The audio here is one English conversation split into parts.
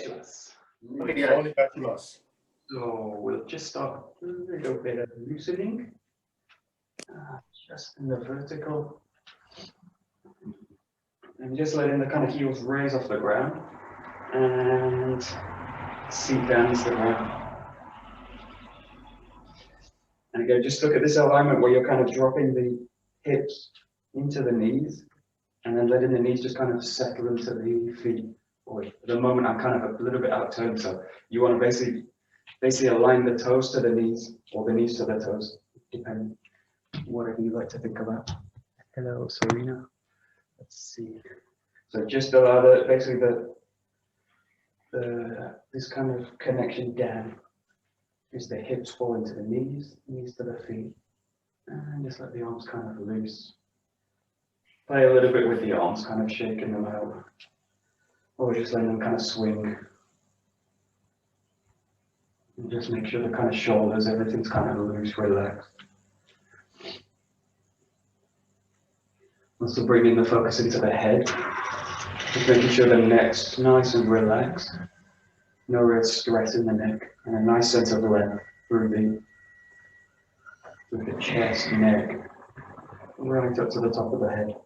Onegaishimasu. Onegaishimasu. So we'll just start a little bit of loosening, just in the vertical, and just letting the kind of heels raise off the ground and sink down into the ground. And again, just look at this alignment where you're kind of dropping the hips into the knees and then letting the knees just kind of settle into the feet. At the moment, I'm kind of a little bit out turned, so you want to basically align the toes to the knees or the knees to the toes, depending whatever you like to think about. Hello, Serena. Let's see. So just allow this kind of connection down. As the hips fall into the knees, knees to the feet, and just let the arms kind of loose. Play a little bit with the arms, kind of shaking them out, or just letting them kind of swing. And just make sure the kind of shoulders, everything's kind of loose, relaxed. Also bringing the focus into the head, just making sure the neck's nice and relaxed. No real stress in the neck, and a nice sense of length through the chest, neck, right up to the top of the head.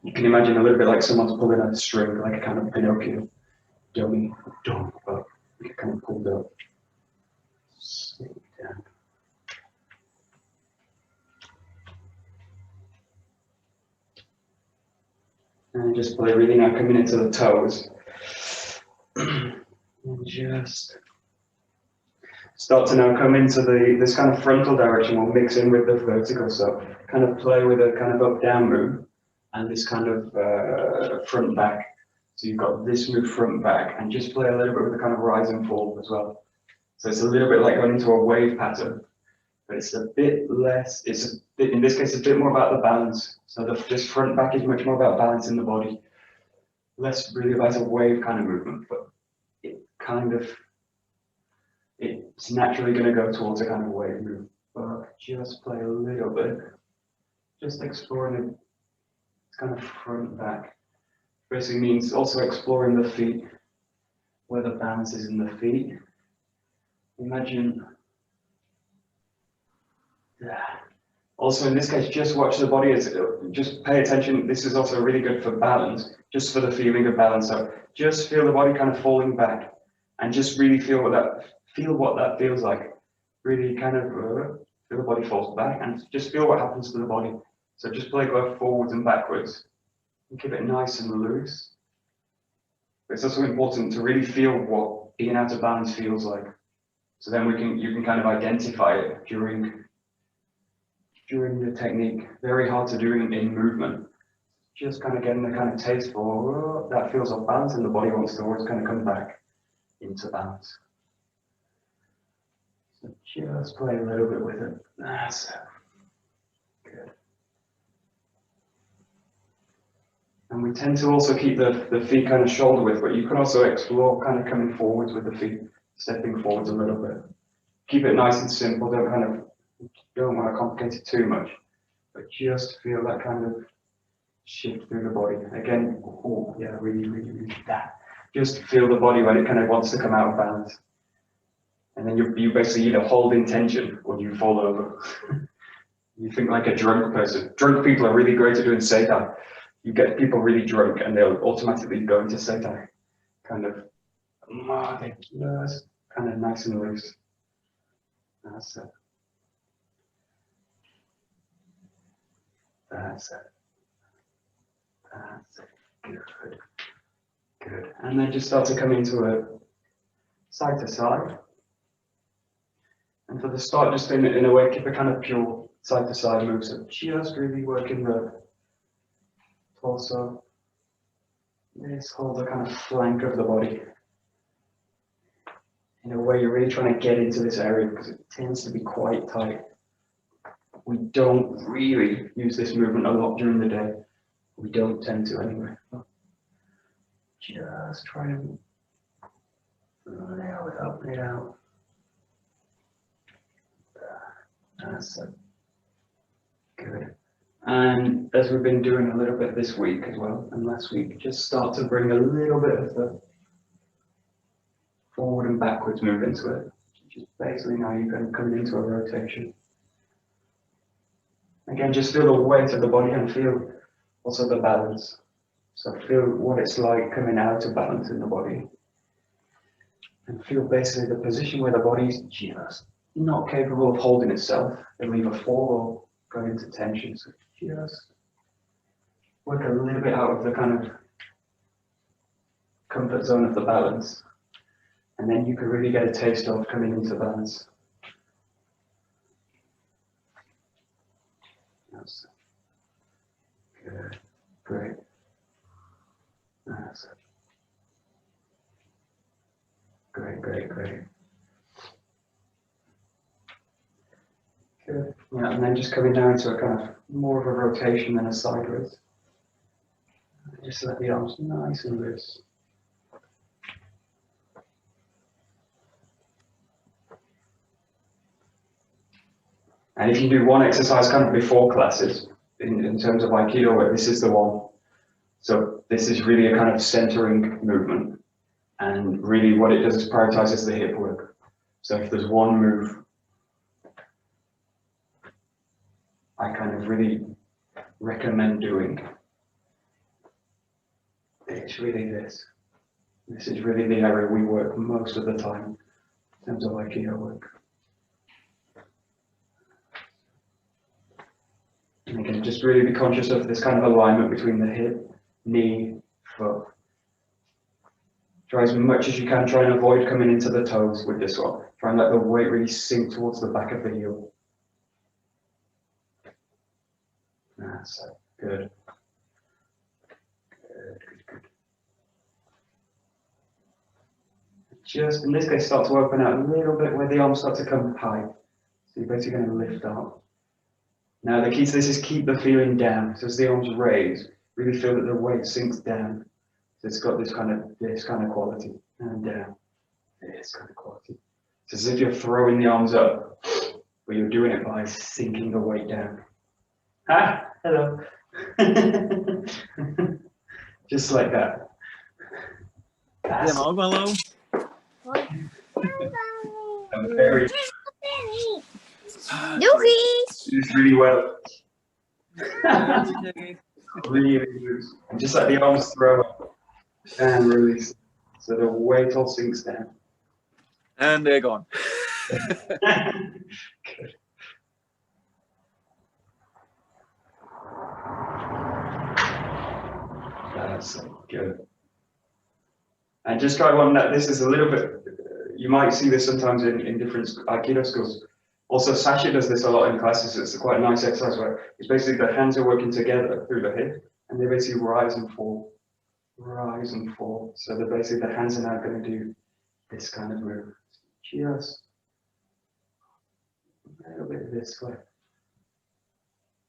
You can imagine a little bit like someone's pulling a string, like a kind of Pinocchio dummy, but you kind of pulled up. Sink down. And just play really now, coming into the toes. And just start to now come into this kind of frontal direction. We'll mix in with the vertical, so kind of play with a kind of up-down move and this kind of front back. So you've got this move front back, and just play a little bit with the kind of rise and fall as well. So it's a little bit like going into a wave pattern, but it's a bit less. In this case, it's a bit more about the balance. So this front back is much more about balancing the body, less really about a wave kind of movement, but it's naturally going to go towards a kind of wave move. But just play a little bit, just exploring it's kind of front back. Basically means also exploring the feet, where the balance is in the feet. Imagine that. Also in this case, just watch the body, just pay attention. This is also really good for balance, just for the feeling of balance. So just feel the body kind of falling back, and just really feel what that feels like. Really kind of feel the body falls back, and just feel what happens to the body. So just play both forwards and backwards, and keep it nice and loose. But it's also important to really feel what being out of balance feels like. So then you can kind of identify it during the technique. Very hard to do in movement. Just kind of getting the kind of taste for that feels off balance, and the body wants to always kind of come back into balance. So just play a little bit with it. That's it. Good. And we tend to also keep the feet kind of shoulder width, but you can also explore kind of coming forwards with the feet, stepping forwards a little bit. Keep it nice and simple. Don't want to complicate it too much, but just feel that kind of shift through the body. Again, really that. Just feel the body when it kind of wants to come out of balance. And then you basically either hold in tension or you fall over. You think like a drunk person. Drunk people are really great at doing Seitai. You get people really drunk and they'll automatically go into Seitai. They just kind of nice and loose. That's it. That's it. That's it. Good. Good. And then just start to come into a side to side. And for the start, just in a way, keep a kind of pure side to side move. So just really working the torso. Just hold the kind of flank of the body. In a way, you're really trying to get into this area because it tends to be quite tight. We don't really use this movement a lot during the day. We don't tend to anyway. Just try to open it out. That's it. Good. And as we've been doing a little bit this week as well, and last week, just start to bring a little bit of the forward and backwards move into it. Just basically now you're going to come into a rotation. Again, just feel the weight of the body and feel also the balance. So feel what it's like coming out of balance in the body. And feel basically the position where the body's just not capable of holding itself. It'll either fall or go into tension. So just work a little bit out of the kind of comfort zone of the balance. And then you can really get a taste of coming into balance. That's good. Great. That's great, great, great. Good. Yeah, and then just coming down to a kind of more of a rotation than a sideways. Just let the arms nice and loose. And if you do one exercise kind of before classes, in terms of Aikido, where this is the one. So this is really a kind of centering movement. And really what it does is prioritizes the hip work. So if there's one move, I kind of really recommend doing, it's really this. This is really the area we work most of the time in terms of Aikido work. And again, just really be conscious of this kind of alignment between the hip, knee, foot. Try as much as you can, try and avoid coming into the toes with this one. Try and let the weight really sink towards the back of the heel. That's it. Good. Good, good, good. Just in this case, start to open out a little bit where the arms start to come high. So you're basically going to lift up. Now the key to this is keep the feeling down. So as the arms raise, really feel that the weight sinks down. So it's got this kind of quality, and down, this kind of quality. It's as if you're throwing the arms up, but you're doing it by sinking the weight down. Ah, hello. Just like that. That's hello. I'm very Doogie's. really well. Really loose. And just let the arms throw up and release. So the weight all sinks down. And they're gone. Good. That's good. And just try one that this is a little bit, you might see this sometimes in different Aikido schools. Also, Sasha does this a lot in classes. It's quite a nice exercise where it's basically the hands are working together through the hip and they basically rise and fall. Rise and fall. So they're basically the hands are now going to do this kind of move. Just a little bit this way.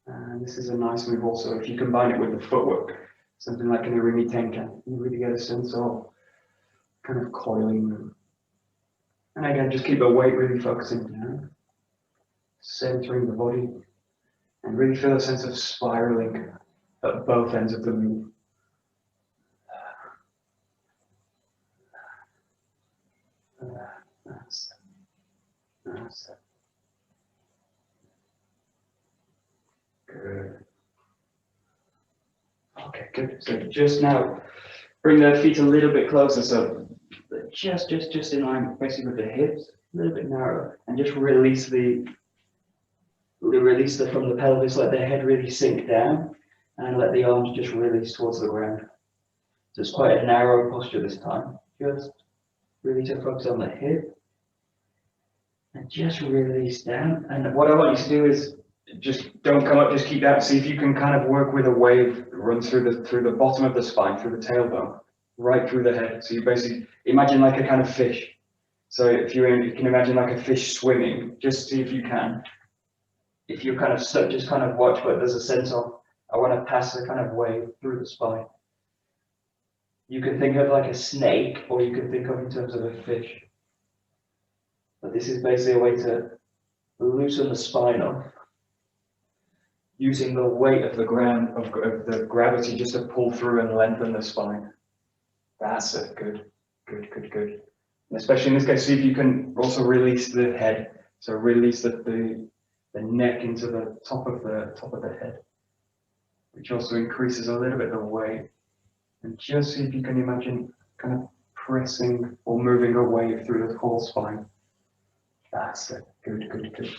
And this is a nice move also if you combine it with the footwork. Something like an Irimi Tenkan. You really get a sense of kind of coiling move. And again, just keep the weight really focusing down, centering the body, and really feel a sense of spiraling at both ends of the move. That's it. Good. Okay, good. So just now, bring the feet a little bit closer. So just in line, basically with the hips, a little bit narrower, and just release from the pelvis. Let the head really sink down, and let the arms just release towards the ground. So it's quite a narrow posture this time. Just really to focus on the hip, and just release down. And what I want you to do is just don't come up, just keep that. See if you can kind of work with a wave that runs through the bottom of the spine, through the tailbone, right through the head. So you basically imagine like a kind of fish. So if you can imagine like a fish swimming, just see if you can. If you're kind of stuck, just kind of watch, but there's a sense of, I want to pass a kind of wave through the spine. You can think of like a snake, or you can think of in terms of a fish. But this is basically a way to loosen the spine off, using the weight of the ground, of the gravity, just to pull through and lengthen the spine. That's it. Good, good, good, good. Especially in this case, see if you can also release the head. So release the neck into the top of the head, which also increases a little bit the weight. And just see if you can imagine kind of pressing or moving a wave through the whole spine. That's it. Good, good, good.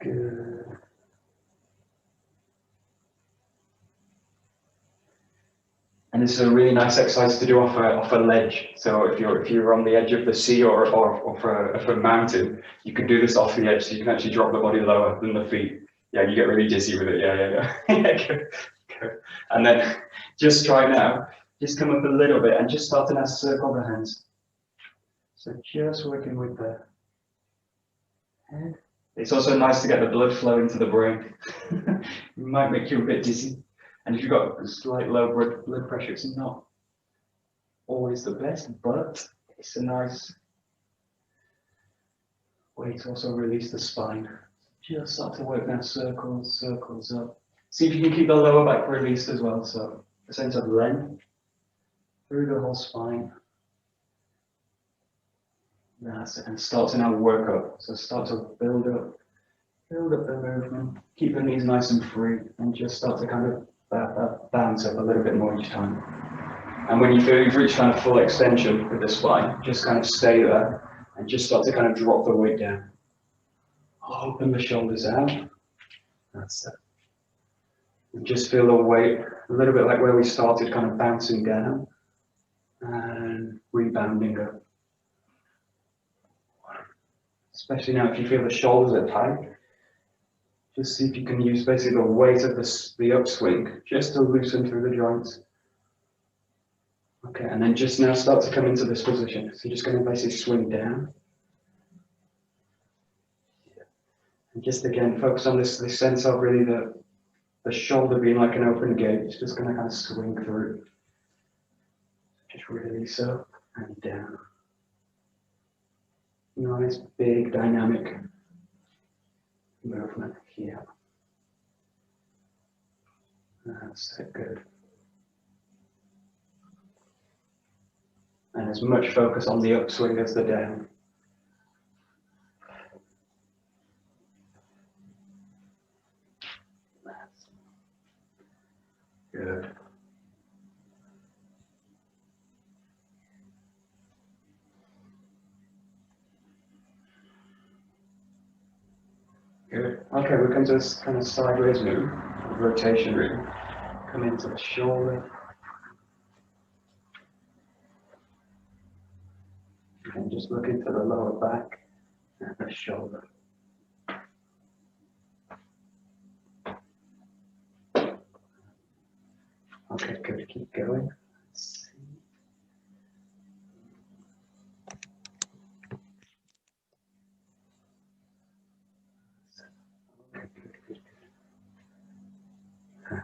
Good. And this is a really nice exercise to do off a ledge. So if you're on the edge of the sea or off a mountain, you can do this off the edge. So you can actually drop the body lower than the feet. Yeah, you get really dizzy with it. Yeah. Good, good. And then just try now. Just come up a little bit and just start to now circle the hands. So just working with the head. It's also nice to get the blood flowing to the brain. It might make you a bit dizzy. And if you've got a slight low blood pressure, it's not always the best, but it's a nice way to also release the spine. Just start to work now, circles, circles up. See if you can keep the lower back released as well. So a sense of length through the whole spine. That's it. And start to now work up. So start to build up the movement. Keep the knees nice and free, and just start to kind of bounce up a little bit more each time. And when you feel you've reached kind of full extension with the spine, just kind of stay there and just start to kind of drop the weight down. Open the shoulders out. That's it. And just feel the weight a little bit like where we started, kind of bouncing down and rebounding up. Especially now if you feel the shoulders are tight. Just see if you can use basically the weight of the upswing just to loosen through the joints. Okay, and then just now start to come into this position. So you're just going to basically swing down. And just again, focus on this sense of really the shoulder being like an open gate. It's just going to kind of swing through. Just release up and down. Nice, big, dynamic movement here. That's it, good. And as much focus on the upswing as the down. That's good. Good. Okay, we come to this kind of sideways move, rotation really. Come into the shoulder. And just look into the lower back and the shoulder. Okay, good. Keep going. Let's see. Okay, good, good, good. Okay.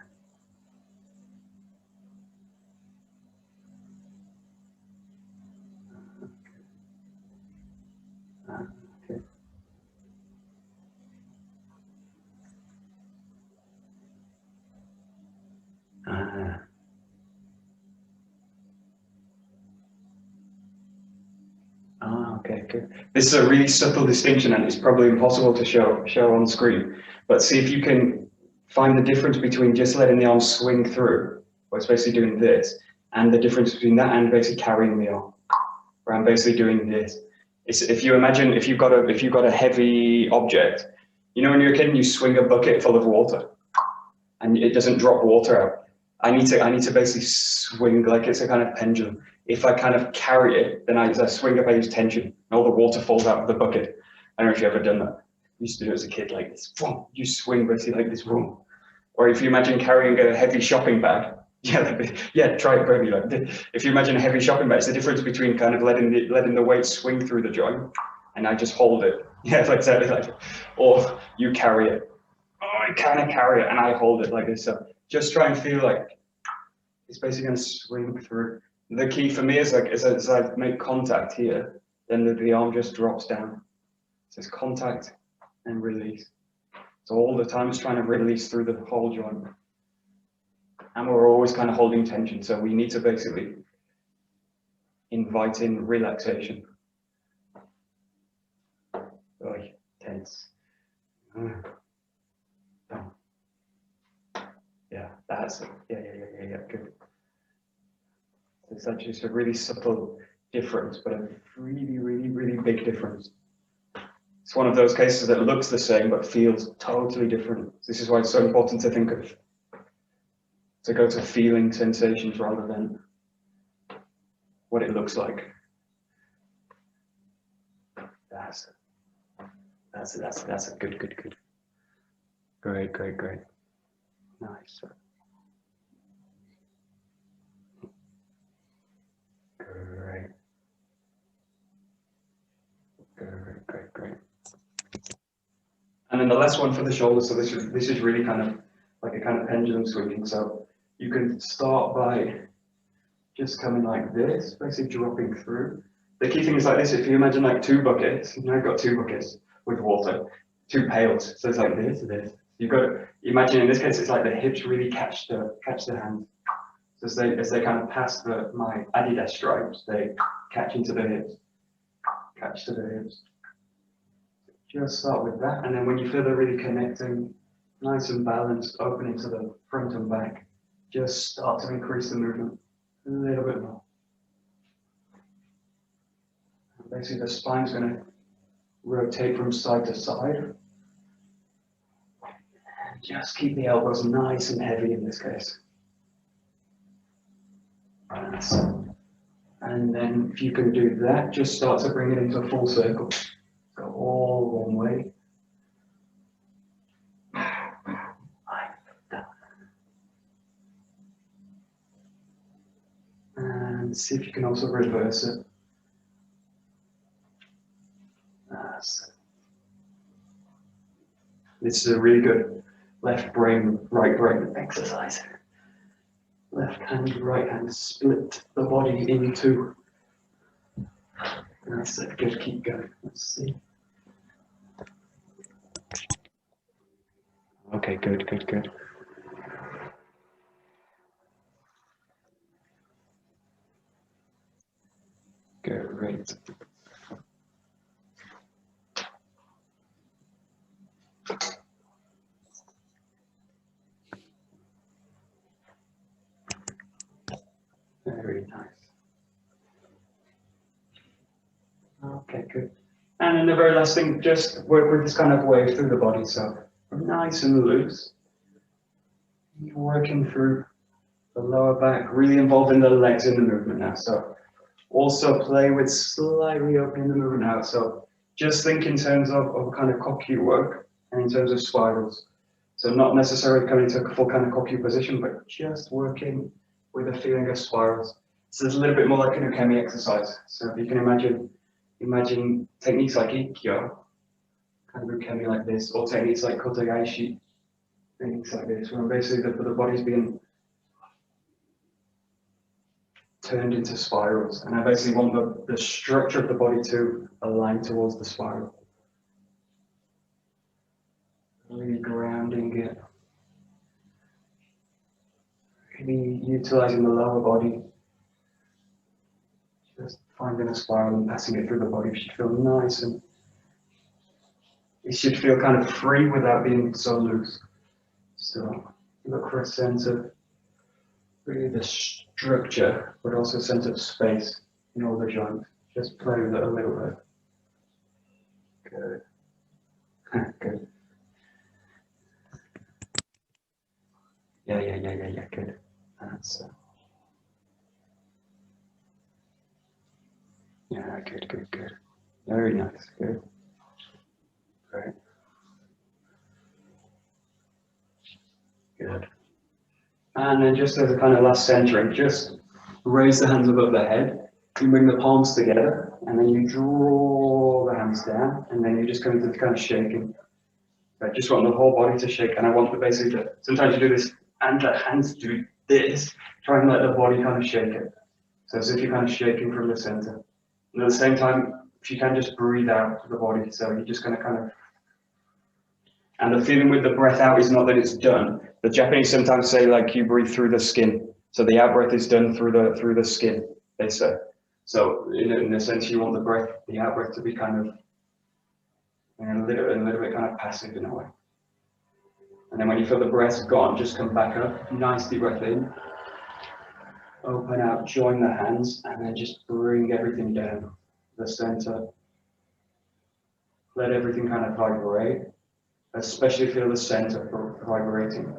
Okay, good. This is a really subtle distinction, and it's probably impossible to show on screen. But see if you can find the difference between just letting the arm swing through, or it's basically doing this, and the difference between that and basically carrying the arm, where I'm basically doing this. It's, if you imagine if you've got a heavy object, you know when you're a kid and you swing a bucket full of water, and it doesn't drop water out. I need to basically swing like it's a kind of pendulum. If I kind of carry it, then as I swing up, I use tension, and all the water falls out of the bucket. I don't know if you've ever done that. I used to do it as a kid like this. You swing basically like this. Or if you imagine carrying a heavy shopping bag, yeah, try it, baby. Like if you imagine a heavy shopping bag, it's the difference between kind of letting the weight swing through the joint, and I just hold it. Yeah, exactly like it. Or you carry it. Oh, I kind of carry it, and I hold it like this. So just try and feel like it's basically going to swing through. The key for me is like as I make contact here, then the arm just drops down. So it's contact and release. So all the time it's trying to release through the whole joint. And we're always kind of holding tension. So we need to basically inviting relaxation. Oh, tense. Yeah, that's it. Yeah, good. It's actually just a really subtle difference, but a really big difference. It's one of those cases that looks the same but feels totally different. This is why it's so important to go to feeling sensations rather than what it looks like. That's a good. Great. Nice. Great. And then the last one for the shoulders. So this is really kind of like a kind of pendulum swinging. So you can start by just coming like this, basically dropping through. The key thing is like this. If you imagine like two buckets, now I've got two buckets with water, two pails. So it's like this. You've got to imagine in this case, it's like the hips really catch the hand. So as they kind of pass my Adidas stripes, they catch into the hips. Catch to the hips. Just start with that, and then when you feel they're really connecting, nice and balanced, opening to the front and back, just start to increase the movement a little bit more. Basically, the spine's going to rotate from side to side. And just keep the elbows nice and heavy in this case. And then if you can do that, just start to bring it into a full circle. Go all one way. Like that. And see if you can also reverse it. This is a really good left brain, right brain exercise. Left hand, right hand, split the body in two. That's it, good, keep going. Let's see. Okay, good. Great. Very nice. Okay, good. And then the very last thing, just work with this kind of wave through the body. So nice and loose. Working through the lower back, really involving the legs in the movement now. So also play with slightly opening the movement out. So just think in terms of kind of cock-you work and in terms of spirals. So not necessarily coming to a full kind of cock-you position, but just working with a feeling of spirals. So it's a little bit more like an ukemi exercise. So if you can imagine techniques like Ikkyo, kind of ukemi like this, or techniques like Kotegaishi, things like this, where basically the body's being turned into spirals. And I basically want the structure of the body to align towards the spiral. Really grounding it. Really utilizing the lower body. Just finding a spiral and passing it through the body. It should feel nice and it should feel kind of free without being so loose. So look for a sense of really the structure, but also a sense of space in all the joints. Just play with it a little bit. Good. Good. Yeah, good. That's yeah, good. Very nice, good. Great. Good. And then just as a kind of last centering, just raise the hands above the head. You bring the palms together, and then you draw the hands down, and then you just come into the kind of shaking. I just want the whole body to shake, and I want the basically sometimes you do this, and the hands do this. Try and let the body kind of shake it. So as if you're kind of shaking from the center. And at the same time, if you can just breathe out the body, so you're just going to kind of. And the feeling with the breath out is not that it's done. The Japanese sometimes say like you breathe through the skin. So the out breath is done through the skin, they say. So in a sense, you want the out breath to be kind of a little bit kind of passive in a way. And then when you feel the breath's gone, just come back up, nice deep breath in, open out, join the hands, and then just bring everything down to the center. Let everything kind of vibrate, especially feel the center vibrating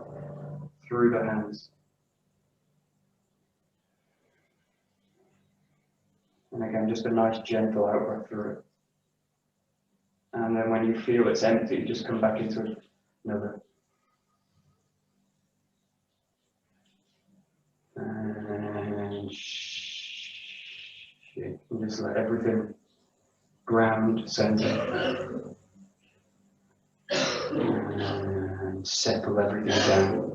through the hands. And again, just a nice gentle out breath through it. And then when you feel it's empty, just come back into another. And just let everything ground, center. And settle everything down.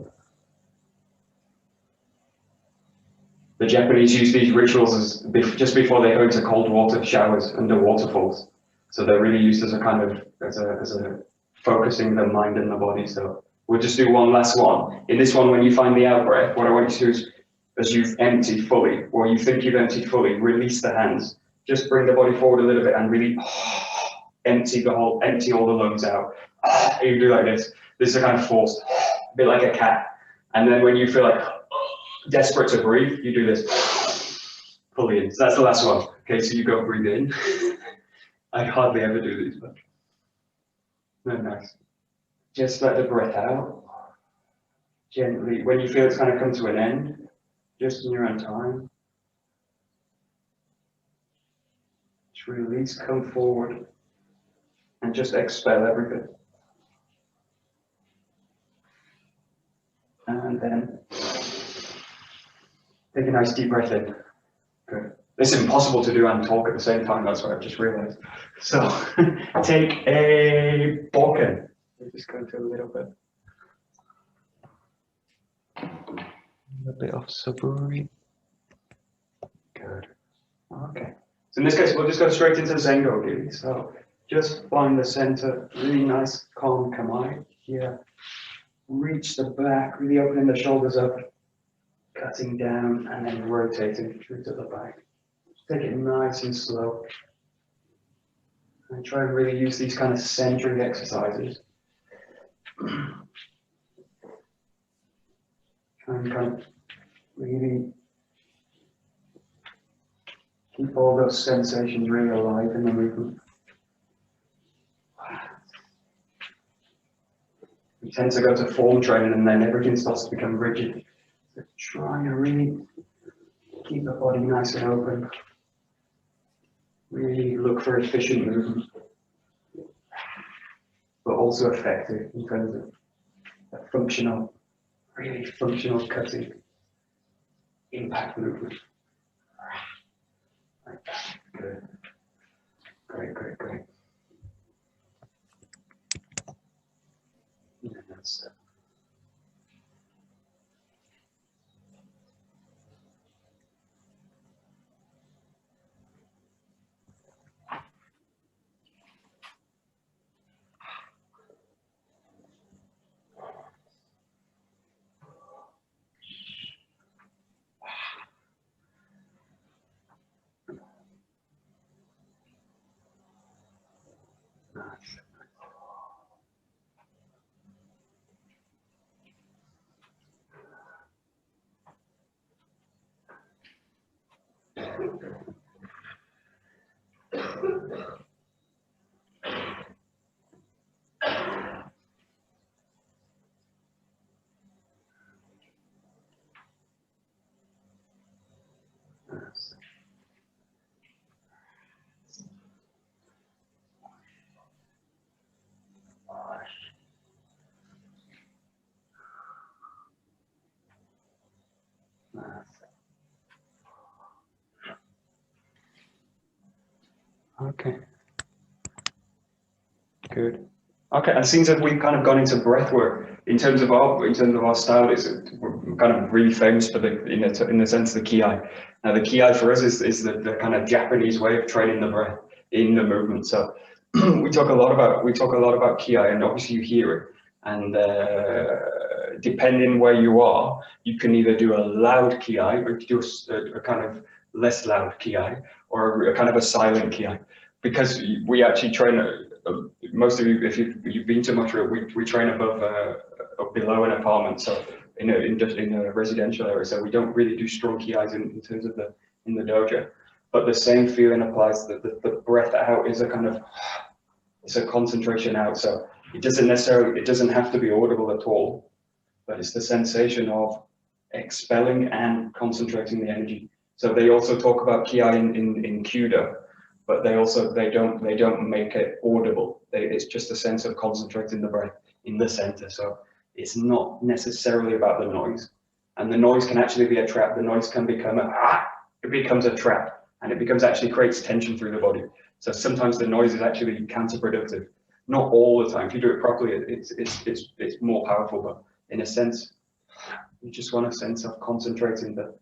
The Japanese use these rituals just before they go into cold water showers under waterfalls. So they're really used as a kind of, as a focusing the mind and the body. So we'll just do one last one. In this one, when you find the out breath, what I want you to do is, as you've emptied fully, or you think you've emptied fully, release the hands. Just bring the body forward a little bit and really empty all the lungs out. You do like this. This is a kind of forced, a bit like a cat. And then when you feel like desperate to breathe, you do this. Fully in. So that's the last one. Okay, so you go breathe in. I hardly ever do these, but no, nice. Just let the breath out. Gently, when you feel it's kind of come to an end, just in your own time. Just release, come forward, and just expel everything. And then take a nice deep breath in. Good. It's impossible to do and talk at the same time, that's what I've just realized. So take a Bokken. We're just going to a little bit of Saburi. Good. Okay. So in this case, we'll just go straight into Zengo Giri. So just find the center, really nice, calm Kamai here. Reach the back, really opening the shoulders up, cutting down, and then rotating through to the back. Take it nice and slow. And try and really use these kind of centering exercises. And kind of really keep all those sensations really alive in the movement. We tend to go to form training and then everything starts to become rigid. So try and really keep the body nice and open. Really look for efficient movement, but also effective in terms of a functional, really functional cutting impact movement. Like that. Good. Great, great, great. Yeah, that's it. Nice. Okay. Good. Okay, and it seems that we've kind of gone into breath work in terms of our style. We're kind of really famous for in the sense of the ki-ai. Now the ki-ai for us is the kind of Japanese way of training the breath in the movement. So we talk a lot about ki-ai, and obviously you hear it. And depending where you are, you can either do a loud ki-ai or do a kind of less loud ki, or a kind of a silent ki, because we actually train. Most of you, if you've been to Montreal, we train above, below an apartment, so in a residential area. So we don't really do strong ki's in terms of in the dojo. But the same feeling applies. The breath out is a kind of, it's a concentration out. So it doesn't have to be audible at all, but it's the sensation of expelling and concentrating the energy. So they also talk about ki in Kyudo, but they don't make it audible. It's just a sense of concentrating the breath in the center. So it's not necessarily about the noise, and the noise can actually be a trap. The noise can become it becomes a trap, and it actually creates tension through the body. So sometimes the noise is actually counterproductive. Not all the time. If you do it properly, it's more powerful. But in a sense, you just want a sense of concentrating the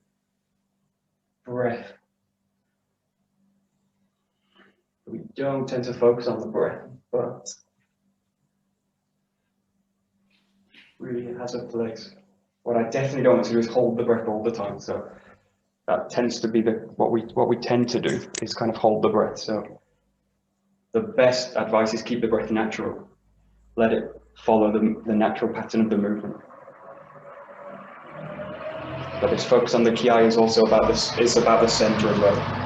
breath. We don't tend to focus on the breath, but really it has a place. What I definitely don't want to do is hold the breath all the time. So that tends to be what we tend to do, is kind of hold the breath. So the best advice is keep the breath natural. Let it follow the natural pattern of the movement. But this focus on the ki is also about this. It's about the center as well.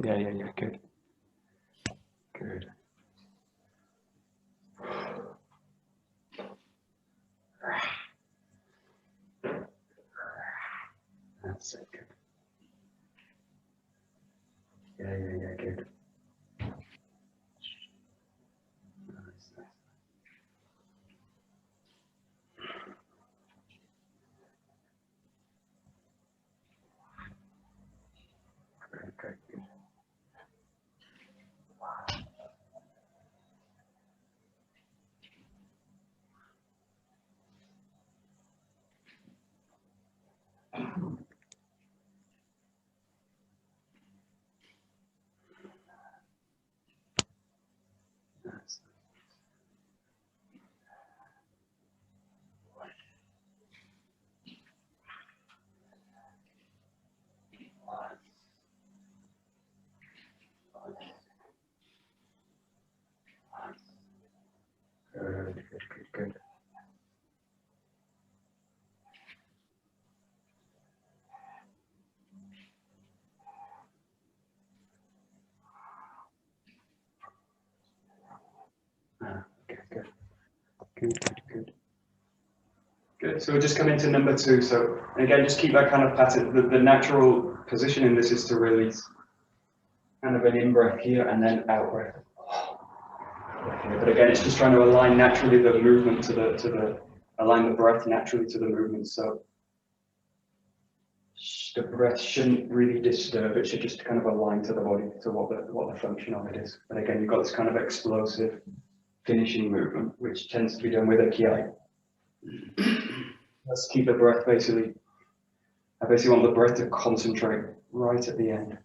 Yeah, good. Good. That's it, good. Yeah, good. Nice. Good. Nice. Good. Good. Good. So we'll just come into number 2. So again, just keep that kind of pattern. The natural position in this is to release. Kind of an in-breath here and then out-breath. But again, it's just trying to align naturally the movement align the breath naturally to the movement. So the breath shouldn't really disturb. It should just kind of align to the body, to what the function of it is. And again, you've got this kind of explosive finishing movement, which tends to be done with a ki. Let's keep the breath basically. I basically want the breath to concentrate right at the end.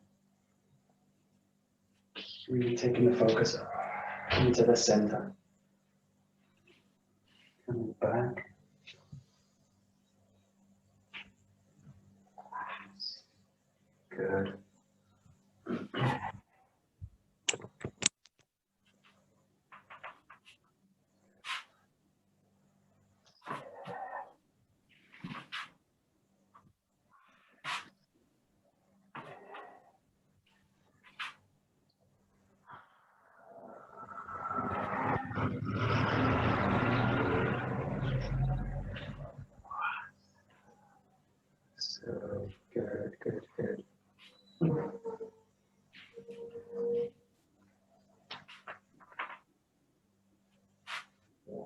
Really taking the focus into the center. Coming back. Good. So good.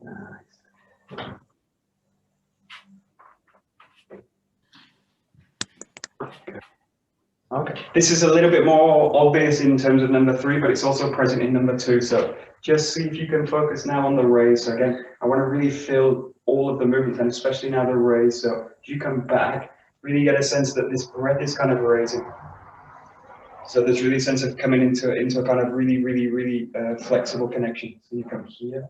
Nice. Good. Okay, this is a little bit more obvious in terms of number 3, but it's also present in number 2. So just see if you can focus now on the raise. So again, I want to really feel all of the movements, and especially now the raise. So if you come back, really get a sense that this breath is kind of raising. So there's really a sense of coming into a kind of really flexible connection. So you come here.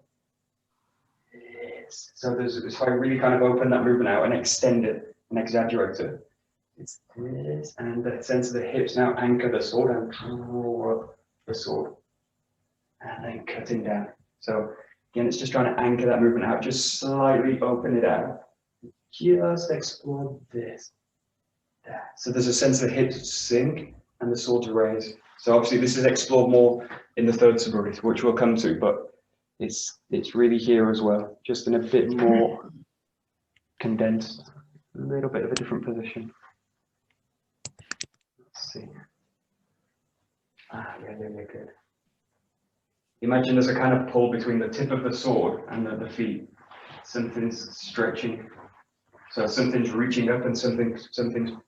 Yes. So if I really kind of open that movement out and extend it and exaggerate it. It's this, and the sense of the hips now anchor the sword and draw up the sword, and then cutting down. So again, it's just trying to anchor that movement out, just slightly open it out. Just explore this. There. So there's a sense the hips sink and the sword raise. So obviously this is explored more in the third subordinate, which we'll come to, but it's really here as well, just in a bit more condensed, a little bit of a different position. Let's see. Yeah, good. Imagine there's a kind of pull between the tip of the sword and the feet. Something's stretching. So something's reaching up and something's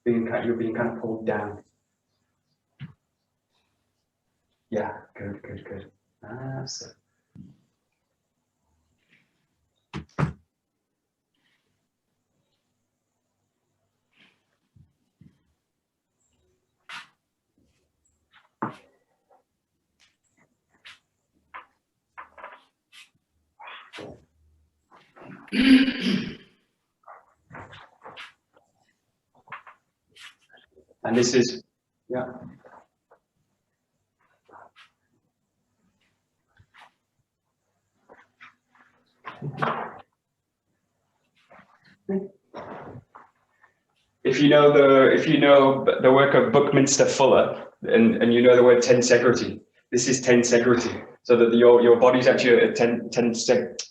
you're being kind of pulled down. Yeah, good. That's it. And this is, yeah. If you know the work of Buckminster Fuller and you know the word tensegrity, this is tensegrity. So that your body's actually a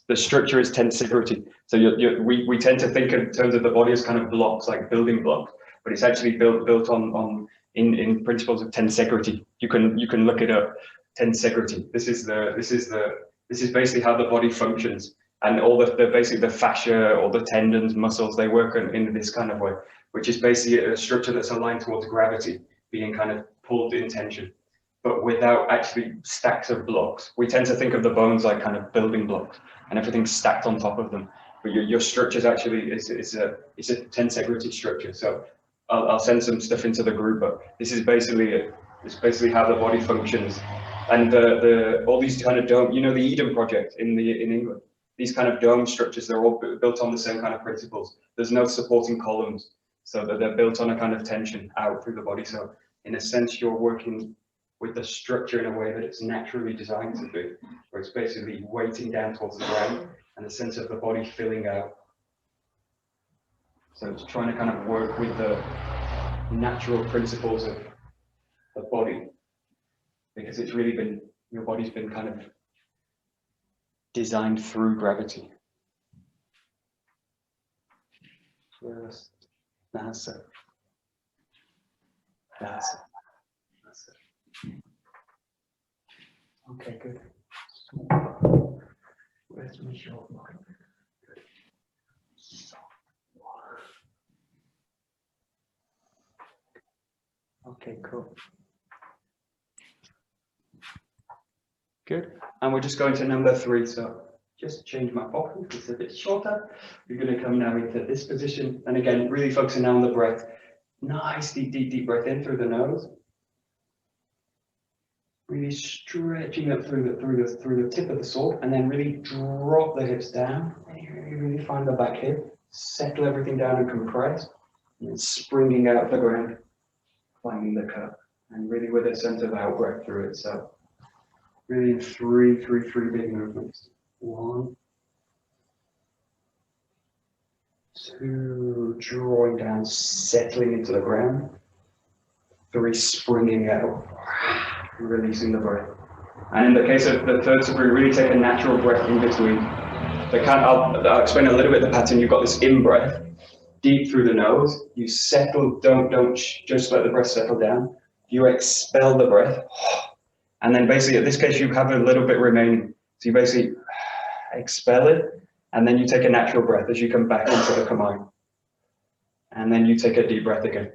the structure is tensegrity. So we tend to think in terms of the body as kind of blocks, like building blocks, but it's actually built on in principles of tensegrity. You can look it up. Tensegrity. This is basically how the body functions, and all basically the fascia or the tendons, muscles, they work in this kind of way, which is basically a structure that's aligned towards gravity, being kind of pulled in tension, but without actually stacks of blocks. We tend to think of the bones like kind of building blocks, and everything's stacked on top of them. But your structure is actually it's a tensegrity structure. So I'll send some stuff into the group, but this is basically how the body functions. And all these kind of dome, the Eden Project in England, these kind of dome structures, they're all built on the same kind of principles. There's no supporting columns, so that they're built on a kind of tension out through the body. So in a sense, you're working with the structure in a way that it's naturally designed to be, where it's basically weighting down towards the ground and the sense of the body filling out. So it's trying to kind of work with the natural principles of the body, because it's really been, your body's been kind of designed through gravity. Yes, that's it. That's it. Okay, good. Where's my short line? Good. Okay, cool. Good. And we're just going to number 3. So just change my Bokken, it's a bit shorter. You're going to come now into this position. And again, really focusing now on the breath. Nice deep breath in through the nose. Really stretching up through the tip of the sword, and then really drop the hips down. Really find the back hip. Settle everything down and compress. And then springing out of the ground, finding the cup, and really with a sense of out breath through it. So really three big movements. 1, 2, drawing down, settling into the ground. 3, springing out, releasing the breath. And in the case of the third subgroup, really take a natural breath in between. I'll explain a little bit the pattern. You've got this in breath, deep through the nose. You settle, don't just let the breath settle down. You expel the breath. And then basically, in this case, you have a little bit remaining. So you basically expel it, and then you take a natural breath as you come back into the command. And then you take a deep breath again.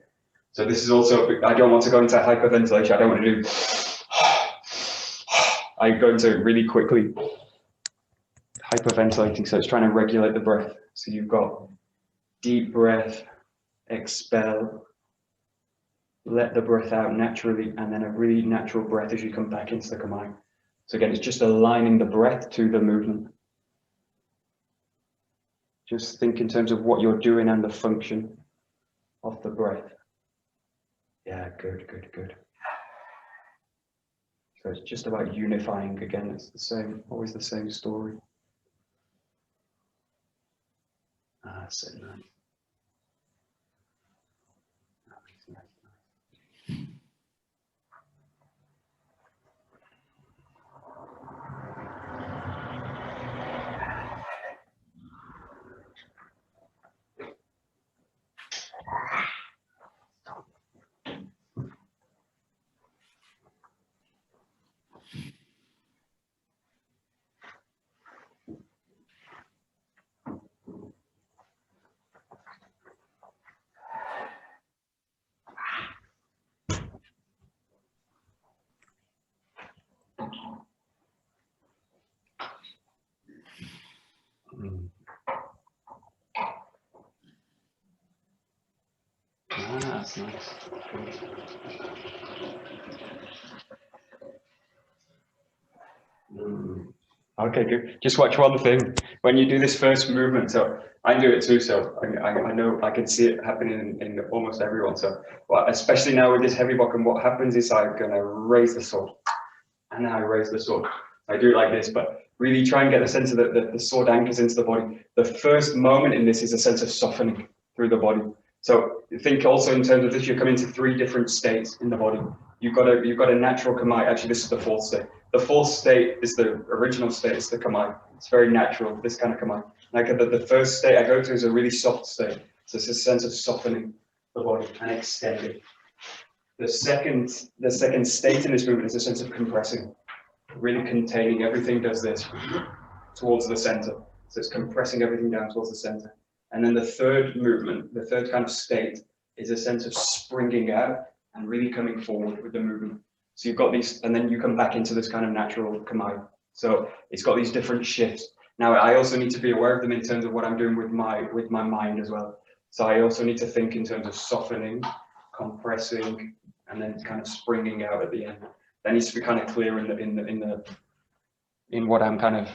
So this is also, I don't want to go into hyperventilation. I don't want to do, I go into really quickly hyperventilating. So it's trying to regulate the breath. So you've got deep breath, expel, let the breath out naturally, and then a really natural breath as you come back into the kamae. So again, it's just aligning the breath to the movement. Just think in terms of what you're doing and the function of the breath. Yeah, good, good, good. So it's just about unifying again. It's the same, always the same story. Ah, so nice. Nice, nice. Ah, that's nice. Okay, good. Just watch one thing. When you do this first movement, so I do it too, so I know I can see it happening in almost everyone. So, well, especially now with this heavy Bokken, what happens is I'm going to raise the sword. And now I raise the sword. I do it like this, but really try and get the sense of that the sword anchors into the body. The first moment in this is a sense of softening through the body. So think also in terms of this, you're coming to 3 different states in the body. You've got a natural kamae. Actually, this is the 4th state. The 4th state is the original state. It's the kamae. It's very natural, this kind of kamae. Like the first state I go to is a really soft state. So it's a sense of softening the body and extending. The second state in this movement is a sense of compressing, really containing. Everything does this towards the center. So it's compressing everything down towards the center. And then the third movement, the third kind of state, is a sense of springing out and really coming forward with the movement. So you've got these, and then you come back into this kind of natural kamae. So it's got these different shifts. Now I also need to be aware of them in terms of what I'm doing with my mind as well. So I also need to think in terms of softening, compressing, and then kind of springing out at the end. That needs to be kind of clear in what I'm kind of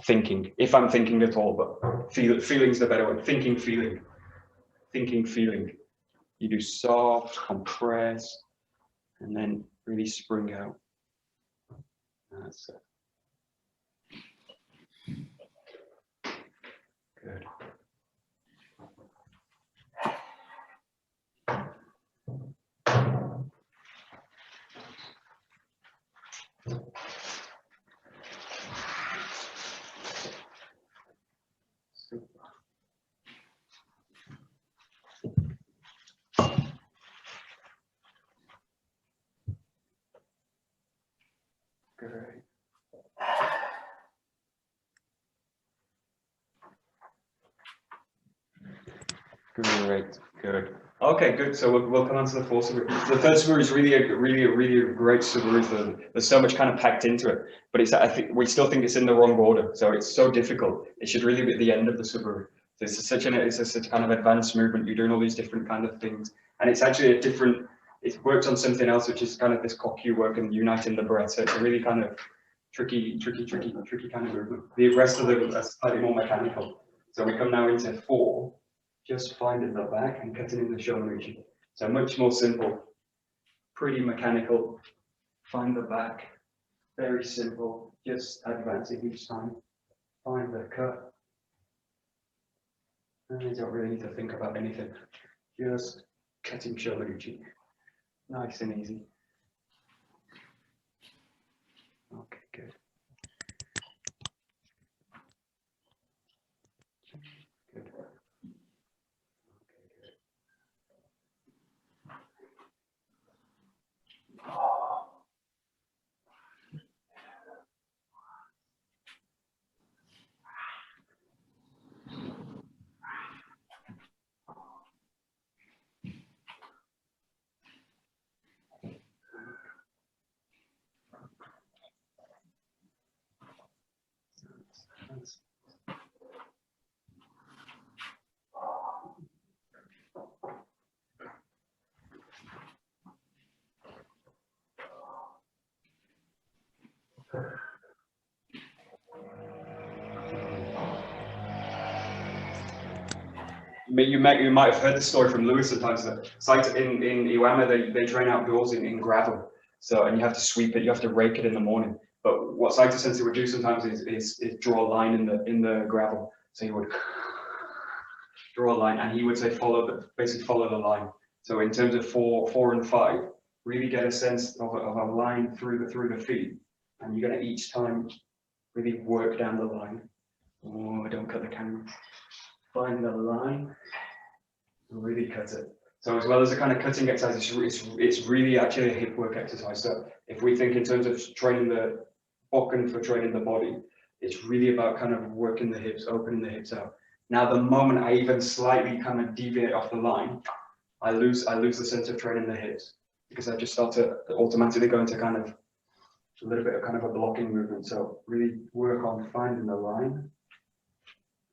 thinking, if I'm thinking at all. But feeling's the better word. Thinking, feeling. You do soft, compress, and then really spring out. That's it. Good. Great. Great, good. Okay, good. So we'll come on to the 4th Subaru. The 3rd Subaru is really a great Subaru. There's so much kind of packed into it, but I think we still think it's in the wrong order. So it's so difficult. It should really be at the end of the Subaru. So it's such a kind of advanced movement. You're doing all these different kind of things, and it's actually it works on something else, which is kind of this kokyu work and uniting the breath. So it's a really kind of tricky kind of movement. The rest of them are slightly more mechanical. So we come now into 4. Just finding the back and cutting in the shomanuchi. So much more simple, pretty mechanical. Find the back, very simple, just advancing each time. Find the cut. And you don't really need to think about anything. Just cutting shomanuchi. Nice and easy. Okay, good. Good. you might have heard the story from Lewis sometimes. That sites in Iwama, they train outdoors in gravel. So, and you have to sweep it, you have to rake it in the morning. But what Saito Sensei would do sometimes is draw a line in the gravel. So he would draw a line, and he would say basically follow the line. So in terms of 4 and 5, really get a sense of a line through the feet, and you're going to each time really work down the line. Oh, don't cut the camera. Find the line, really cut it. So as well as a kind of cutting exercise, it's really actually a hip work exercise. So if we think in terms of training the Bokken for training the body, it's really about kind of working the hips, opening the hips out. Now, the moment I even slightly kind of deviate off the line, I lose the sense of training the hips, because I just start to automatically go into kind of a little bit of kind of a blocking movement. So really work on finding the line.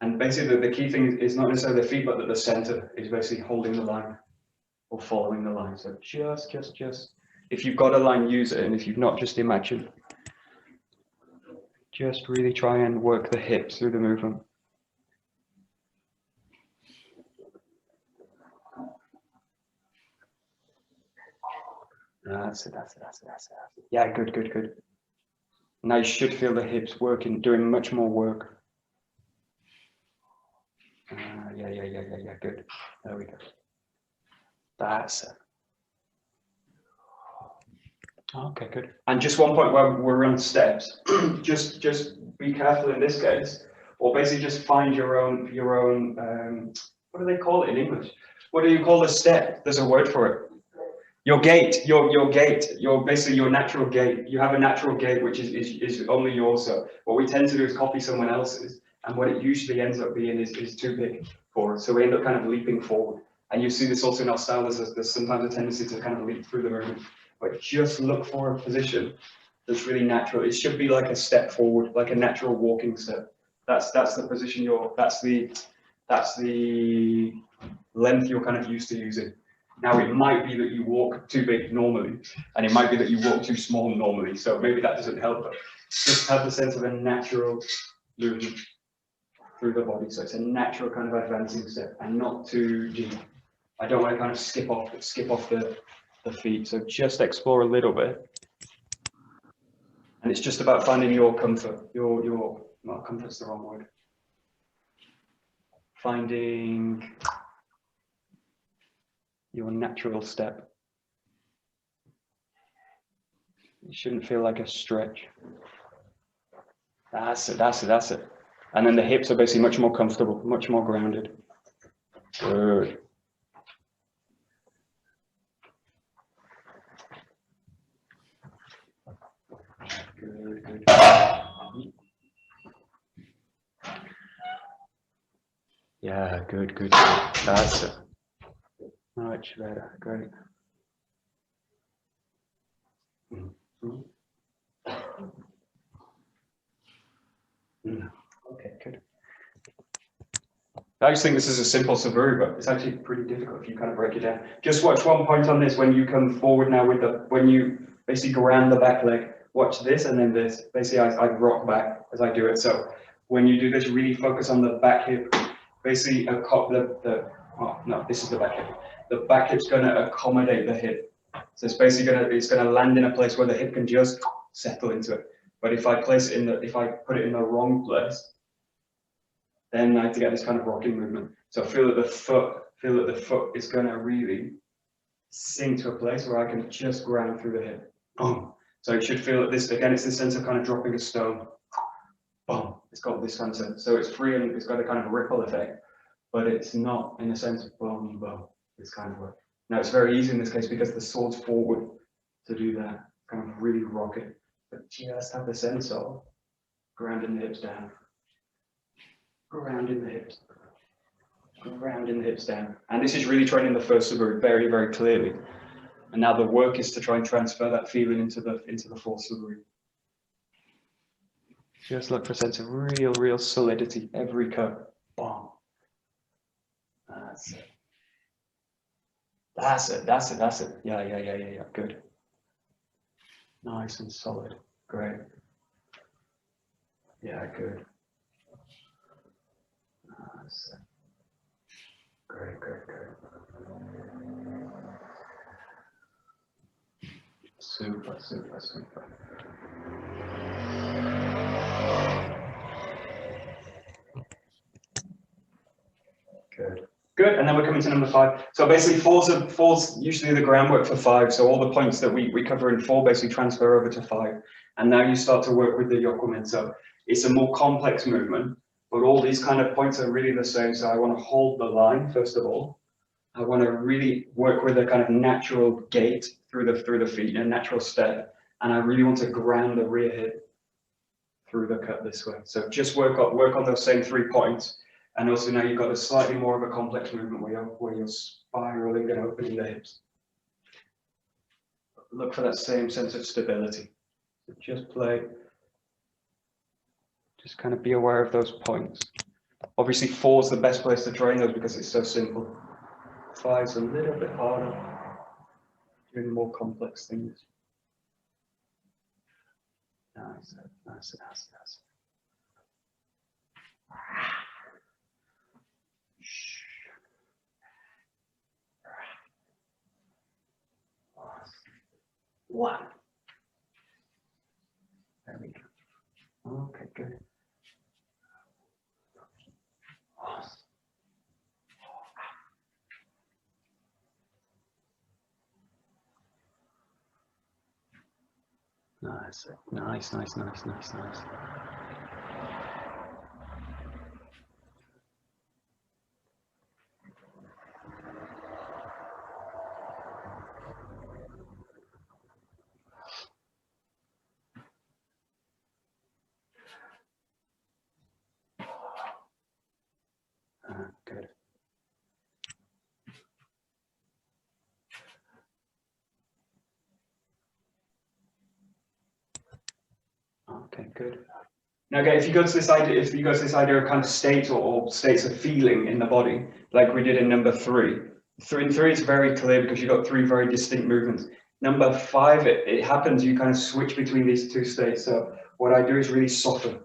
And basically the key thing is not necessarily the feet, but that the center is basically holding the line or following the line. So just, if you've got a line, use it. And if you've not, just imagine. Just really try and work the hips through the movement. That's it. Yeah, good. Now you should feel the hips doing much more work. Yeah, good. There we go. That's it. Okay, good. And just one point where we're on steps, just be careful in this case, or basically just find your own, what do they call it in English? What do you call the step? There's a word for it. Your gait, your gait, basically your natural gait. You have a natural gait which is only yours. So what we tend to do is copy someone else's, and what it usually ends up being is too big for us. So we end up kind of leaping forward. And you see this also in our style. There's sometimes a tendency to kind of leap through the movement. But just look for a position that's really natural. It should be like a step forward, like a natural walking step. That's the position that's the length you're kind of used to using. Now it might be that you walk too big normally, and it might be that you walk too small normally. So maybe that doesn't help, but just have the sense of a natural movement through the body. So it's a natural kind of advancing step and not too deep. I don't want to kind of skip off the feet. So just explore a little bit. And it's just about finding your comfort, well, comfort's the wrong word. Finding your natural step. It shouldn't feel like a stretch. That's it. And then the hips are basically much more comfortable, much more grounded. Good. Good. Yeah, good. That's it. Much better. Great. Okay, good. I just think this is a simple Saburi, but it's actually pretty difficult if you kind of break it down. Just watch one point on this when you come forward now when you basically ground the back leg. Watch this and then this. Basically, I rock back as I do it. So when you do this, really focus on the back hip. Basically, this is the back hip. The back hip's going to accommodate the hip. So it's basically going to land in a place where the hip can just settle into it. But if I place it if I put it in the wrong place, then I have to get this kind of rocking movement. So feel that the foot is going to really sink to a place where I can just ground through the hip. Boom. So you should feel that this, again, it's the sense of kind of dropping a stone. Boom. It's got this kind of sense. So it's free and it's got a kind of ripple effect, but it's not in the sense of boom, boom, this kind of work. Now it's very easy in this case because the sword's forward to do that, kind of really rock it. But just have the sense of grounding the hips down. Grounding the hips. Grounding the hips down. And this is really training the first Saburi very, very clearly. And now the work is to try and transfer that feeling into the fourth Saburi. Just look for a sense of real solidity. Every cut. Boom. That's it. That's it. Yeah. Good. Nice and solid. Great. Yeah, good. Great, great, great. Super, super, super. Good. Good, and then we're coming to number 5. So basically four's usually the groundwork for 5. So all the points that we cover in 4 basically transfer over to 5. And now you start to work with the yokumen. So it's a more complex movement, but all these kind of points are really the same. So I want to hold the line, first of all. I want to really work with a kind of natural gait through the feet, a natural step. And I really want to ground the rear hip through the cut this way. So just work on those same 3 points. And also now you've got a slightly more of a complex movement where you're spiraling and opening the hips. Look for that same sense of stability. So just play. Just kind of be aware of those points. Obviously 4 is the best place to train those because it's so simple. 5's a little bit harder, doing more complex things. Nice, nice, nice, nice. One. There we go. Okay, good. Nice, nice, nice, nice, nice, nice. Good. Okay, good. Now, again, if you go to this idea of kind of state or states of feeling in the body, like we did in number 3, in 3 it's very clear because you've got 3 very distinct movements. Number 5, it happens you kind of switch between these 2 states. So what I do is really soften,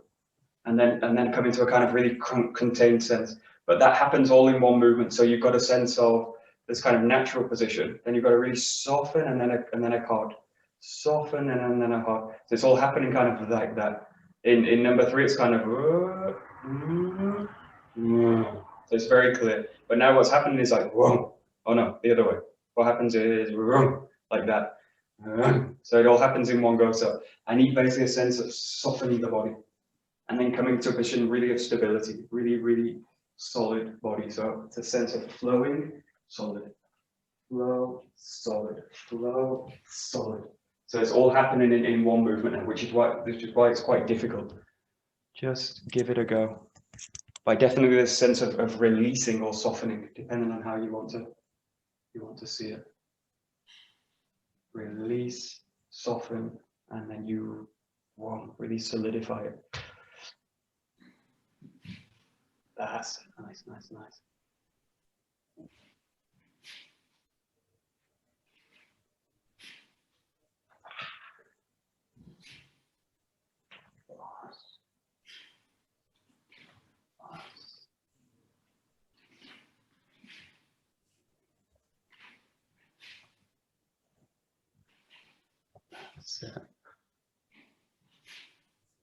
and then come into a kind of really contained sense. But that happens all in one movement. So you've got a sense of this kind of natural position, then you've got to really soften and then a hard, soften and then a hard. So it's all happening kind of like that. In number 3, it's kind of so it's very clear. But now what's happening is like whoa, oh no, the other way. What happens is like that. So it all happens in one go. So I need basically a sense of softening the body, and then coming to a position really of stability, really, really solid body. So it's a sense of flowing, solid, flow, solid, flow, solid. So it's all happening in one movement, which is why it's quite difficult. Just give it a go. But definitely this sense of releasing or softening, depending on how you want to see it. Release, soften, and then you really solidify it. That's nice, nice, nice.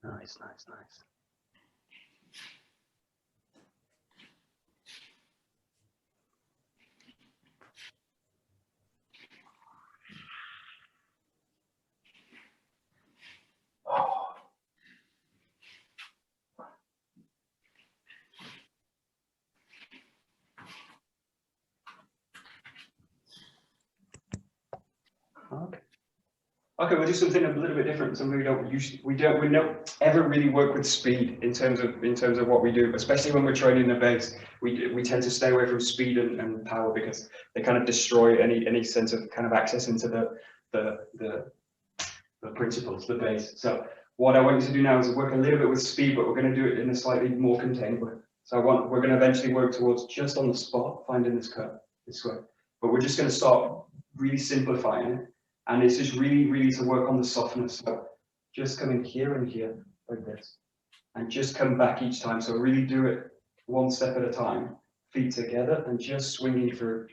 Nice, nice, nice. Okay, we'll do something a little bit different. Something we don't ever really work with speed in terms of what we do, especially when we're training the base. We tend to stay away from speed and power because they kind of destroy any sense of kind of access into the principles, the base. So what I want you to do now is work a little bit with speed, but we're going to do it in a slightly more contained way. So we're going to eventually work towards just on the spot, finding this cut this way. But we're just going to start really simplifying it. And it's just really, really to work on the softness. So just come in here and here like this, and just come back each time. So really do it one step at a time. feet together and just swinging through.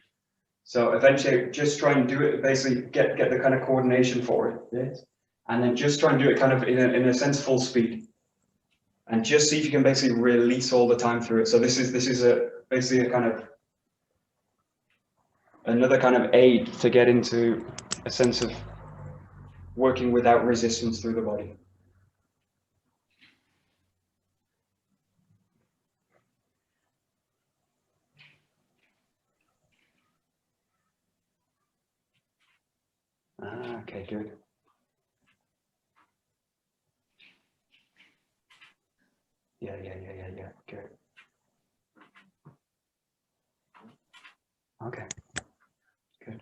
So eventually just try and do it, basically get the kind of coordination for it, yes? And then just try and do it kind of in a sense full speed. And just see if you can basically release all the time through it. So this is basically a kind of another kind of aid to get into a sense of working without resistance through the body. Okay, good. Yeah, good. Okay, good.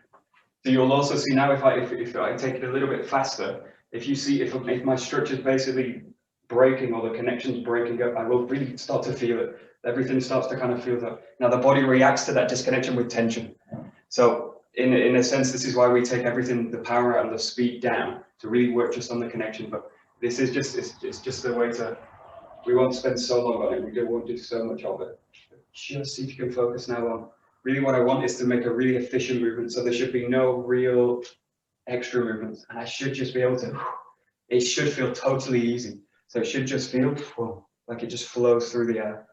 So you'll also see now if I take it a little bit faster, if you see if my structure is basically breaking or the connection's breaking up, I will really start to feel it. Everything starts to kind of feel that. Now the body reacts to that disconnection with tension. So in a sense, this is why we take everything, the power out and the speed down to really work just on the connection. But this is just, it's just a way to, we won't spend so long on it. We won't do so much of it. Just see if you can focus now on, really what I want is to make a really efficient movement. So there should be no real extra movements. And I should just be able to, it should feel totally easy. So it should just feel like it just flows through the air.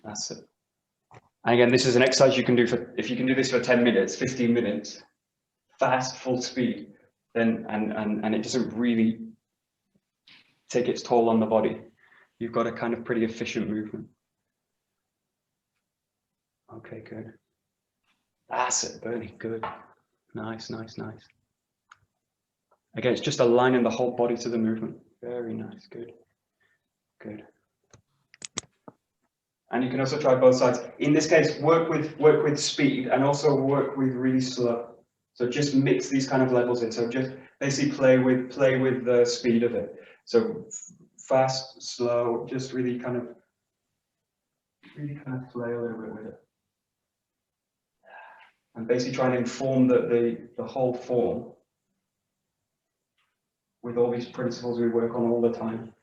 That's it. And again, this is an exercise you can do for, if you can do this for 10 minutes, 15 minutes, fast, full speed, then, and it doesn't really take its toll on the body. You've got a kind of pretty efficient movement. Okay, good. That's it, Bernie, good. Nice. Again, it's just aligning the whole body to the movement. Very nice, good. And you can also try both sides. In this case, work with speed and also work with really slow. So just mix these kind of levels in. So just basically play with the speed of it. So fast, slow, just really kind of play a little bit with it. And basically try and inform the whole form with all these principles we work on all the time.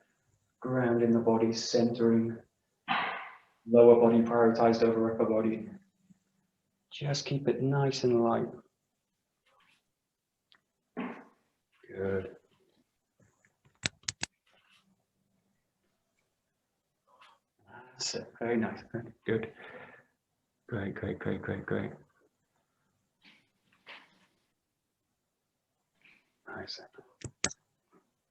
Grounding the body, centering, lower body prioritized over upper body. Just keep it nice and light. Good. That's it. Very nice. Good. Great. Nice.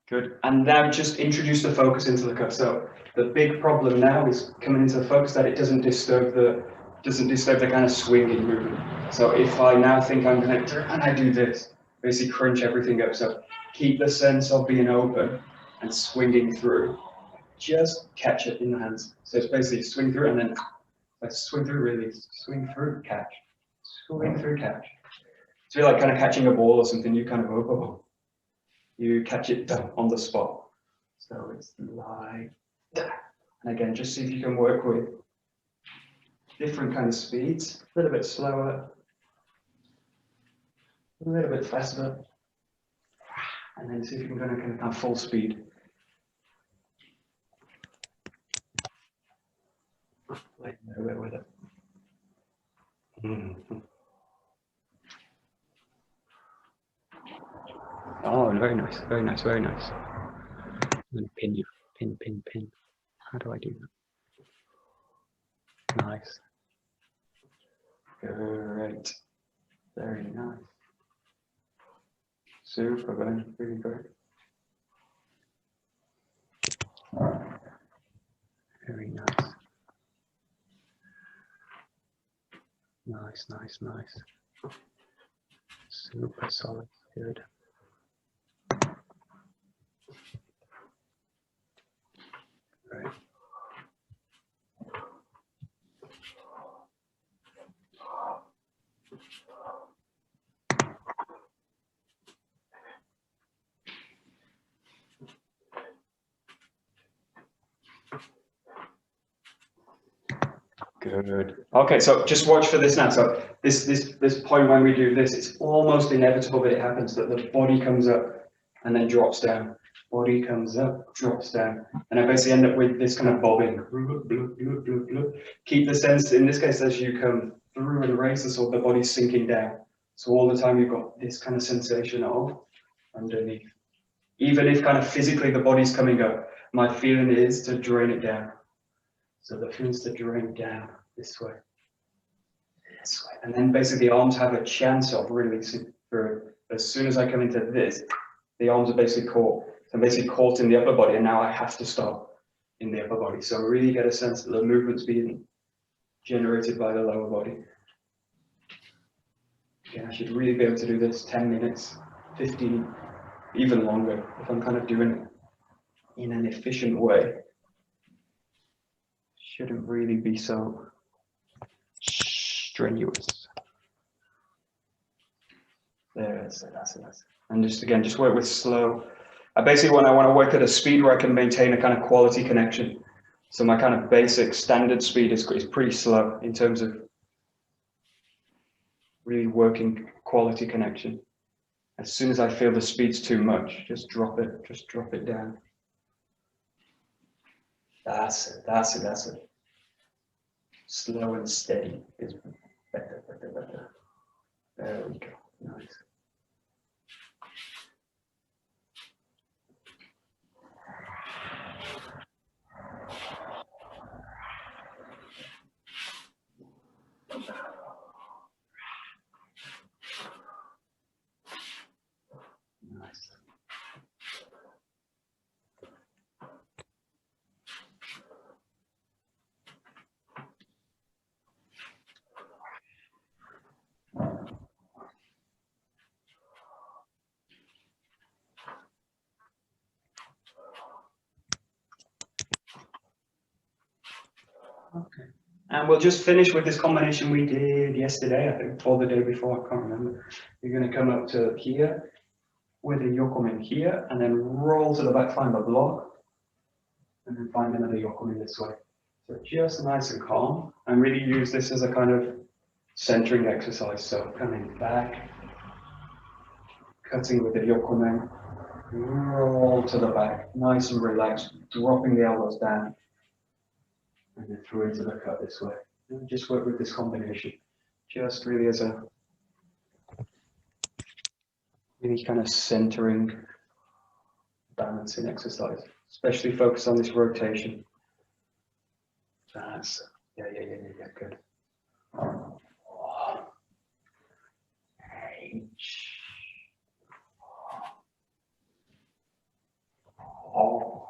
Good. And now just introduce the focus into the cut. So the big problem now is coming into the focus that it doesn't disturb the kind of swinging movement. So if I now think I'm going to, and I do this, basically crunch everything up. So keep the sense of being open and swinging through. Just catch it in the hands. So it's basically swing through and then swing through, release, swing through, catch, swing through, catch. So you're like kind of catching a ball or something, you kind of, you catch it on the spot. So it's like that. And again, just see if you can work with different kind of speeds, a little bit slower, a little bit faster, and then see if you can go to kind of full speed. Wait a bit with it. Oh, very nice. I'm going to pin you. Pin. How do I do that? Nice. Great. Very nice. Super good. Really good. Very nice. Nice. Super solid. Good. Right. Good. Okay, so just watch for this now. So this point when we do this, it's almost inevitable that it happens, that the body comes up and then drops down. body comes up, drops down, and I basically end up with this kind of bobbing. Keep the sense, in this case, as you come through and raise the sword, the body's sinking down. So all the time you've got this kind of sensation of underneath. Even if kind of physically the body's coming up, my feeling is to drain it down. So the feeling is to drain down this way. This way. And then basically the arms have a chance of releasing through. As soon as I come into this, the arms are basically caught. So I'm basically caught in the upper body, and now I have to stop in the upper body. So I really get a sense that the movement's being generated by the lower body. Yeah, I should really be able to do this 10 minutes, 15, even longer, if I'm kind of doing it in an efficient way. Shouldn't really be so strenuous. That's it. And just again, just work with slow. I basically when I want to work at a speed where I can maintain a kind of quality connection. So my kind of basic standard speed is pretty slow in terms of really working quality connection. As soon as I feel the speed's too much, just drop it down. That's it. Slow and steady is better. There we go, nice. Nice. Okay. And we'll just finish with this combination we did yesterday, I think, or the day before, I can't remember. You're going to come up to here, with a yokomen here, and then roll to the back, find the block, and then find another yokomen this way. So just nice and calm, and really use this as a kind of centering exercise. So coming back, cutting with the yokomen, roll to the back, nice and relaxed, dropping the elbows down, and then through into the cut this way. And just work with this combination, just really as a really kind of centering, balancing exercise, especially focus on this rotation. That's yeah, good. H. Oh.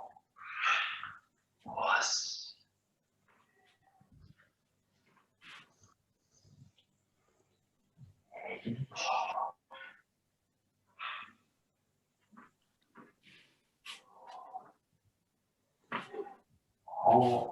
Was. Oh.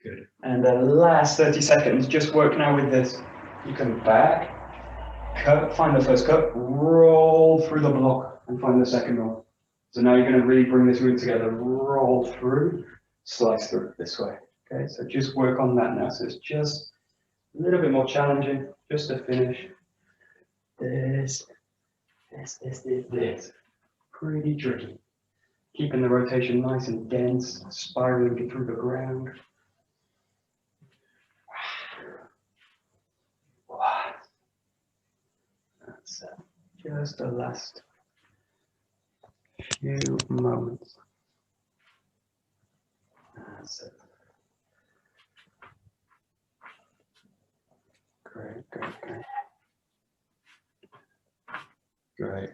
Good. And the last 30 seconds, just work now with this. You come back, cut, find the first cut, roll through the block and find the second roll. So now you're going to really bring this root together, roll through, slice through this way. Okay, so just work on that now. So it's just a little bit more challenging, just to finish. This. Pretty tricky. Keeping the rotation nice and dense, spiraling through the ground. That's just the last few moments. That's it. Great. Great.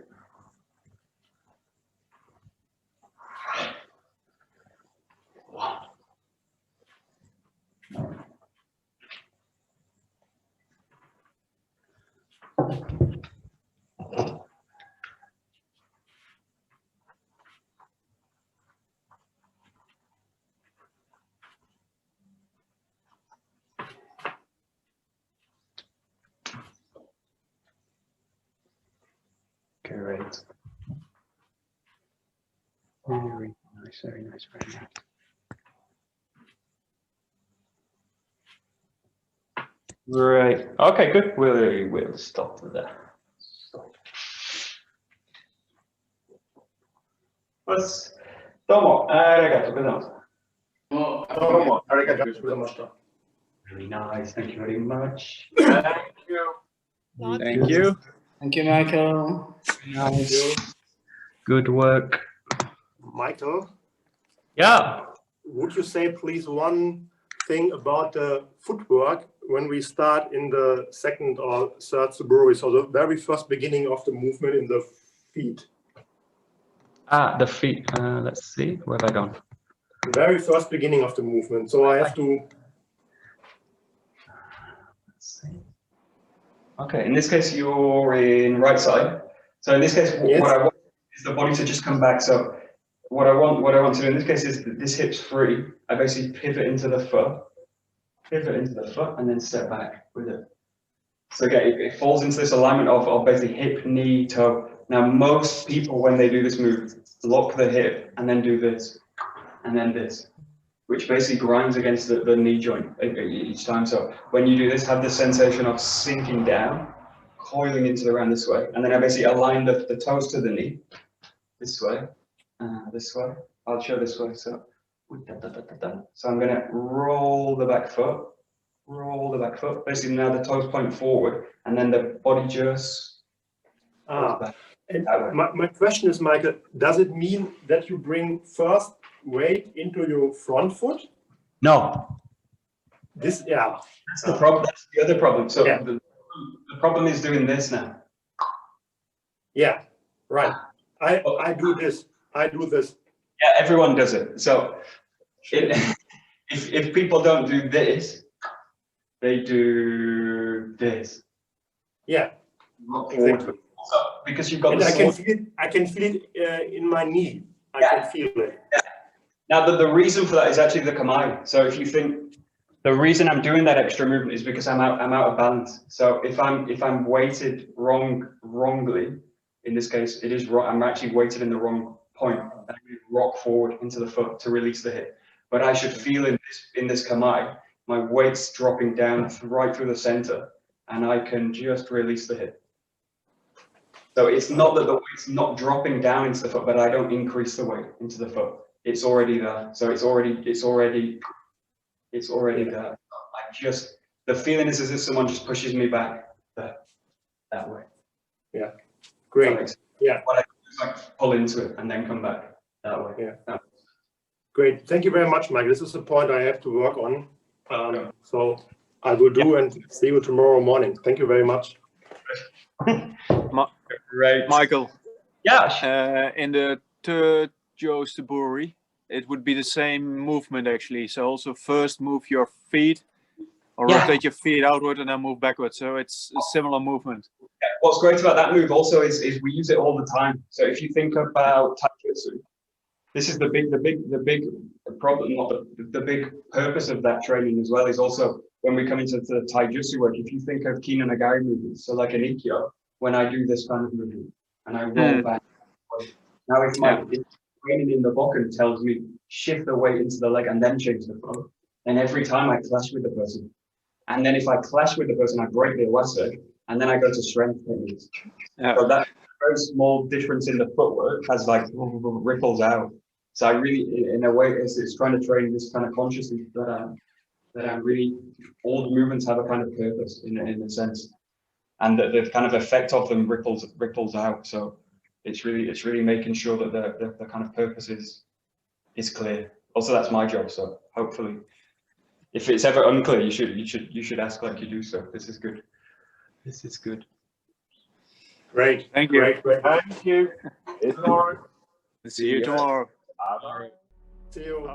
Great. Very nice, very nice, very nice. Right. Okay, good. We'll stop there. Stop. どうもありがとうございます。どうもありがとうございました。Very nice. Thank you very much. Thank you. Thank you, Michael. Nice. Good work. Michael, Yeah. would you say please one thing about the footwork when we start in the second or third Suburi, so the very first beginning of the movement in the feet? The feet. Let's see. Where have I gone? The very first beginning of the movement. So I have to. Let's see. Okay. In this case, you're in right side. So in this case, Yes. what I want is the body to just come back. So what I want to do in this case is that this hip's free. I basically pivot into the foot, and then step back with it. So again, it falls into this alignment of basically hip, knee, toe. Now, most people, when they do this move, lock the hip and then do this, and then this, which basically grinds against the knee joint each time. So when you do this, have the sensation of sinking down, coiling into the ground this way, and then I basically align the toes to the knee, this way. I'll show this way. So I'm going to roll the back foot. Basically, now the toes point forward, and then the body just goes back. And my question is, Michael, does it mean that you bring first weight into your front foot? No. This, yeah. That's the problem. That's the other problem. So Yeah. the problem is doing this now. Yeah, right. I do this. I do this. Yeah, everyone does it. So if people don't do this, they do this. Yeah, Exactly. So, because you've got and the I can sword. feel it. I can feel it in my knee. I can feel it. Now the reason for that is actually the kamai. So if you think the reason I'm doing that extra movement is because I'm out of balance. So if I'm weighted wrongly, in this case it is wrong. I'm actually weighted in the wrong point. I rock forward into the foot to release the hip. But I should feel in this kamai, my weight's dropping down right through the center, and I can just release the hip. So it's not that the weight's not dropping down into the foot, but I don't increase the weight into the foot. It's already there. So it's already there. I just, the feeling is as if someone just pushes me back that way. Yeah. Great. Yeah. What I do is like pull into it and then come back that way. Yeah. Great. Thank you very much, Mike. This is the point I have to work on. So I will do, and see you tomorrow morning. Thank you very much. Great. Michael, Yeah. in the third Suburi, it would be the same movement actually. So also first move your feet, or rotate your feet outward and then move backwards. So it's a similar movement. What's great about that move also is we use it all the time. So if you think about TAKEMUSU, this is the big problem, not the big purpose of that training as well is also when we come into the taijutsu work. If you think of kinanagari movements, so like an ikkyo, when I do this kind of movement and I roll back. Now if my training in the Bokken tells me shift the weight into the leg and then change the flow, then every time I clash with the person. And then if I clash with the person, I break the awase, and then I go to strength techniques. Yeah. So that very small difference in the footwork has like ripples out. So I really, in a way, it's trying to train this kind of consciousness that I'm really, all the movements have a kind of purpose in a sense, and that the kind of effect of them ripples out. So it's really making sure that the kind of purpose is clear. Also, that's my job. So hopefully, if it's ever unclear, you should ask like you do. So this is good. This is good. Great. Thank you. Great. Thank you. See you tomorrow. Bye-bye. See you.